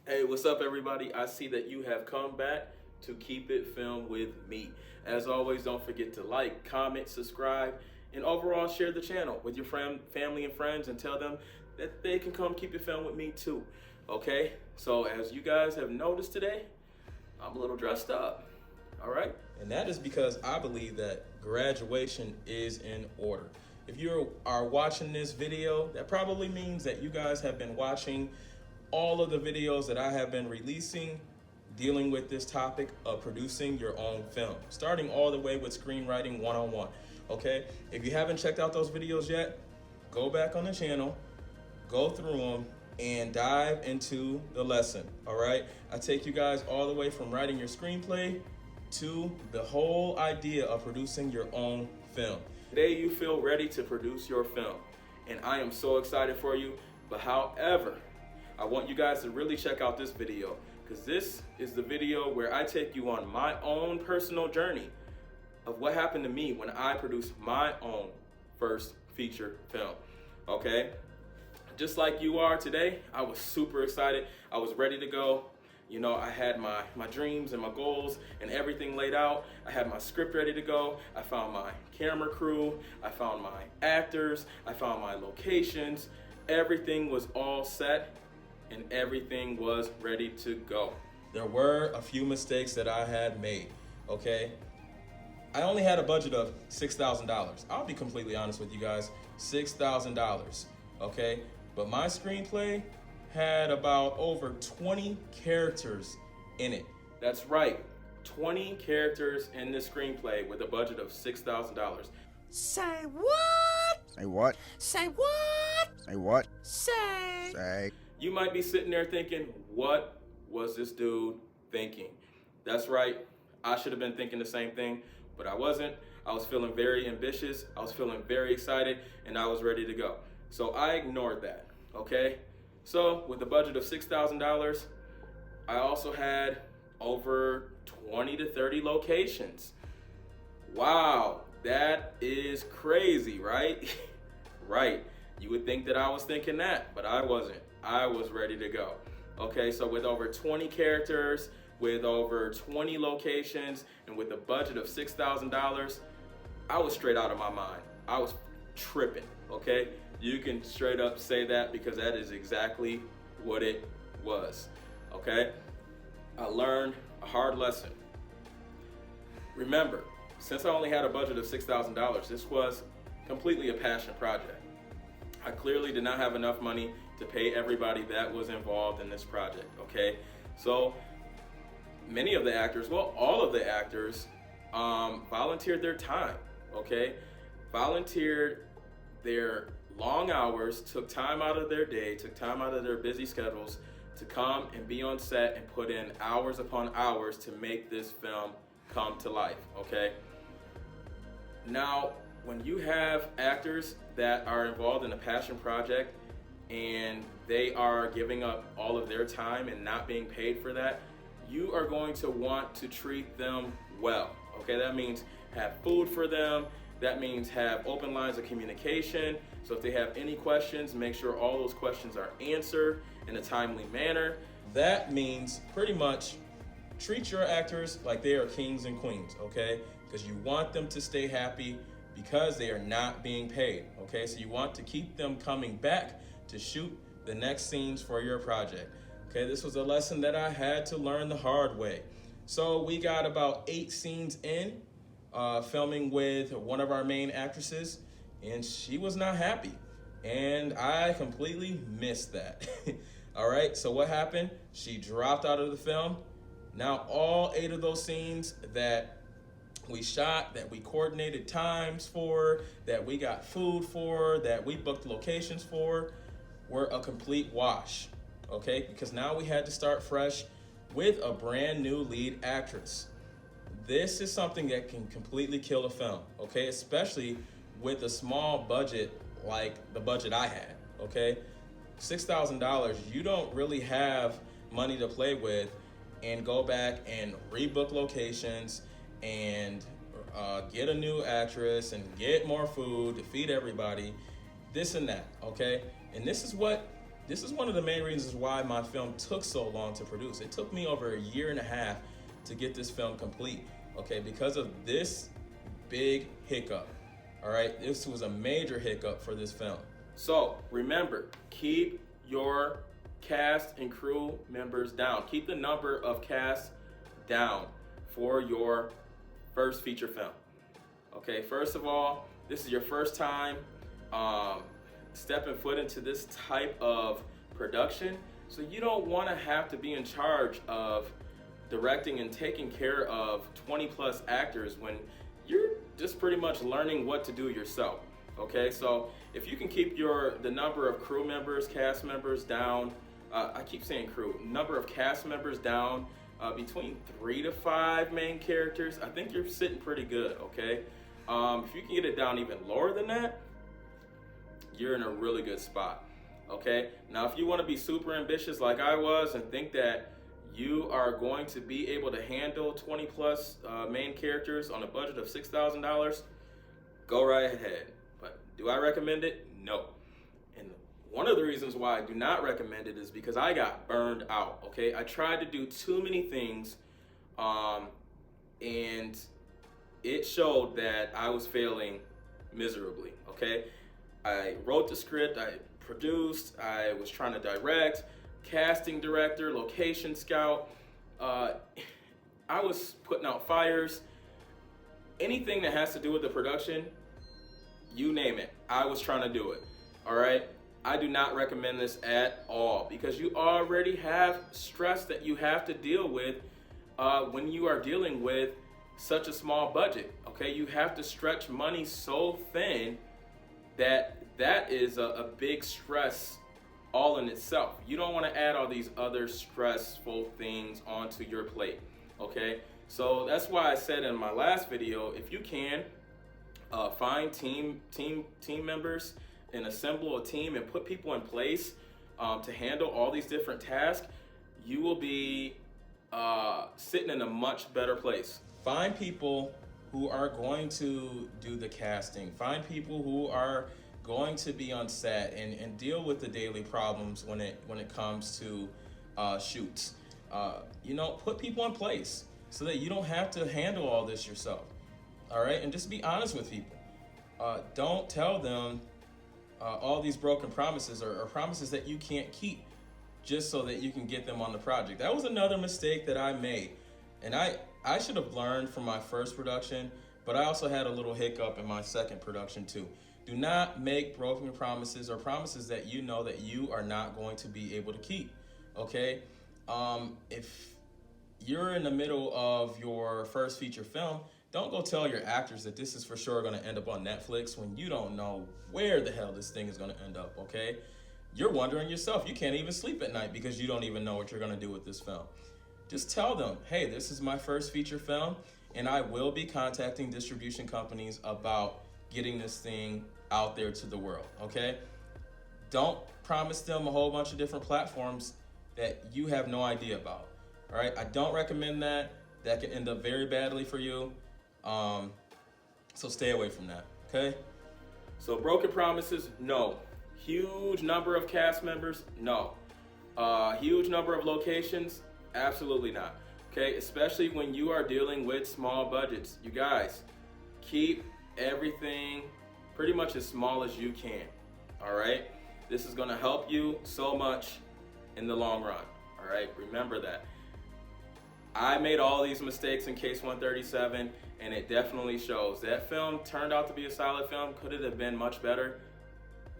Hey, what's up, everybody? I see that you have come back to Keep It Filmed with me. As always, don't forget to like, comment, subscribe, and overall share the channel with your family and friends and tell them that they can come keep it filmed with me too. Okay? So as you guys have noticed today, I'm a little dressed up. All right? And that is because I believe that graduation is in order. If you are watching this video, that probably means that you guys have been watching all of the videos that I have been releasing dealing with this topic of producing your own film, starting all the way with screenwriting 101, okay? If you haven't checked out those videos yet, go back on the channel, go through them, and dive into the lesson, all right? I take you guys all the way from writing your screenplay to the whole idea of producing your own film. Today you feel ready to produce your film, and I am so excited for you, but however, I want you guys to really check out this video, because this is the video where I take you on my own personal journey of what happened to me when I produced my own first feature film, okay? Just like you are today, I was super excited. I was ready to go. You know, I had my dreams and my goals and everything laid out. I had my script ready to go. I found my camera crew. I found my actors. I found my locations. Everything was all set and everything was ready to go. There were a few mistakes that I had made, okay? I only had a budget of $6,000. I'll be completely honest with you guys, $6,000, okay? But my screenplay had about over 20 characters in it. That's right, 20 characters in the screenplay with a budget of $6,000. Say what? Say what? Say what? Say what? Say. Say. You might be sitting there thinking, what was this dude thinking? That's right, I should have been thinking the same thing, but I wasn't. I was feeling very ambitious, I was feeling very excited, and I was ready to go. So I ignored that, okay? So with a budget of $6,000, I also had over 20 to 30 locations. Wow, that is crazy, right? Right, you would think that I was thinking that, but I wasn't. I was ready to go. Okay, so with over 20 characters, with over 20 locations, and with a budget of $6,000, I was straight out of my mind. I was tripping, okay? You can straight up say that because that is exactly what it was, okay? I learned a hard lesson. Remember, since I only had a budget of $6,000, this was completely a passion project. I clearly did not have enough money to pay everybody that was involved in this project, okay? So many of the actors, well, all of the actors volunteered their time, okay? Volunteered their long hours, took time out of their day, took time out of their busy schedules to come and be on set and put in hours upon hours to make this film come to life, okay? Now, when you have actors that are involved in a passion project and they are giving up all of their time and not being paid for that, you are going to want to treat them well, okay? That means have food for them. That means have open lines of communication. So if they have any questions, make sure all those questions are answered in a timely manner. That means pretty much treat your actors like they are kings and queens, okay? Because you want them to stay happy because they are not being paid, okay? So you want to keep them coming back to shoot the next scenes for your project. Okay, this was a lesson that I had to learn the hard way. So we got about 8 scenes in, filming with one of our main actresses, and she was not happy. And I completely missed that. All right, so what happened? She dropped out of the film. Now all 8 of those scenes that we shot, that we coordinated times for, that we got food for, that we booked locations for, were a complete wash, okay? Because now we had to start fresh with a brand new lead actress. This is something that can completely kill a film, okay? Especially with a small budget like the budget I had, okay? $6,000, you don't really have money to play with and go back and rebook locations and get a new actress and get more food to feed everybody, this and that, okay? And this is what this is one of the main reasons why my film took so long to produce. It took me over a year and a half to get this film complete, okay, because of this big hiccup. All right, this was a major hiccup for this film. So remember, keep your cast and crew members down. Keep the number of cast down for your first feature film. Okay, first of all, this is your first time stepping foot into this type of production, so you don't want to have to be in charge of directing and taking care of 20 plus actors when you're just pretty much learning what to do yourself. Okay, so if you can keep the number of crew members, cast members down, I keep saying crew, number of cast members down between 3 to 5 main characters, I think you're sitting pretty good, okay? If you can get it down even lower than that, you're in a really good spot, okay? Now, if you want to be super ambitious like I was and think that you are going to be able to handle 20 plus main characters on a budget of $6,000, go right ahead. But do I recommend it? No. And one of the reasons why I do not recommend it is because I got burned out, okay? I tried to do too many things, and it showed that I was failing miserably, okay? I wrote the script, I produced, I was trying to direct, casting director, location scout. I was putting out fires. Anything that has to do with the production, you name it, I was trying to do it, all right? I do not recommend this at all because you already have stress that you have to deal with when you are dealing with such a small budget, okay? You have to stretch money so thin that is a big stress all in itself. You don't want to add all these other stressful things onto your plate, okay? So that's why I said in my last video, if you can find team members and assemble a team and put people in place to handle all these different tasks, you will be sitting in a much better place. Find people who are going to do the casting. Find people who are going to be on set and deal with the daily problems when it comes to shoots. Put people in place so that you don't have to handle all this yourself. All right, and just be honest with people. Don't tell them all these broken promises or promises that you can't keep just so that you can get them on the project. That was another mistake that I made, and I should have learned from my first production, but I also had a little hiccup in my second production too. Do not make broken promises or promises that you know that you are not going to be able to keep, okay? If you're in the middle of your first feature film, don't go tell your actors that this is for sure gonna end up on Netflix when you don't know where the hell this thing is gonna end up, okay? You're wondering yourself. You can't even sleep at night because you don't even know what you're gonna do with this film. Just tell them, hey, this is my first feature film, and I will be contacting distribution companies about getting this thing out there to the world, okay? Don't promise them a whole bunch of different platforms that you have no idea about, all right? I don't recommend that. That can end up very badly for you. So stay away from that, okay? So broken promises, no. Huge number of cast members, no. Huge number of locations, absolutely not. Okay, especially when you are dealing with small budgets. You guys, keep everything pretty much as small as you can, all right? This is gonna help you so much in the long run, all right? Remember that. I made all these mistakes in Case 137, and it definitely shows. That film turned out to be a solid film. Could it have been much better?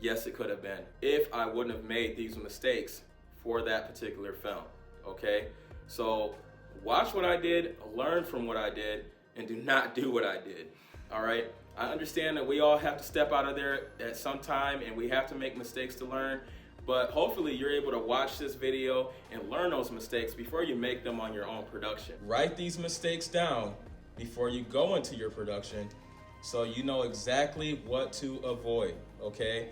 Yes, it could have been, if I wouldn't have made these mistakes for that particular film, okay? So watch what I did, learn from what I did, and do not do what I did, all right? I understand that we all have to step out of there at some time, and we have to make mistakes to learn, but hopefully you're able to watch this video and learn those mistakes before you make them on your own production. Write these mistakes down before you go into your production so you know exactly what to avoid, okay?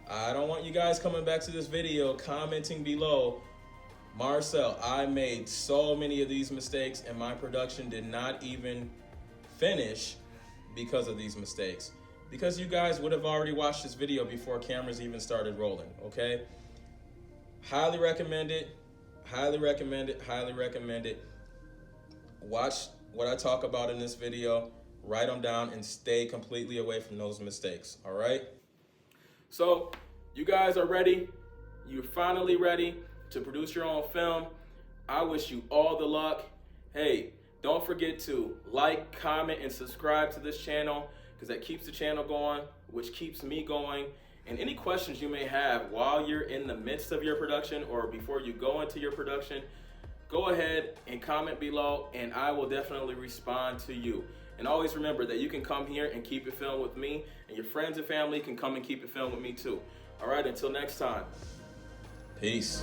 I don't want you guys coming back to this video commenting below, Marcel, I made so many of these mistakes and my production did not even finish because of these mistakes. Because you guys would have already watched this video before cameras even started rolling, okay? Highly recommend it. Highly recommend it. Highly recommend it. Watch what I talk about in this video. Write them down and stay completely away from those mistakes. All right? So you guys are ready. You're finally ready to produce your own film. I wish you all the luck. Hey, don't forget to like, comment, and subscribe to this channel because that keeps the channel going, which keeps me going. And any questions you may have while you're in the midst of your production or before you go into your production, go ahead and comment below and I will definitely respond to you. And always remember that you can come here and keep it filmed with me, and your friends and family can come and keep it filmed with me too. All right, until next time. Peace.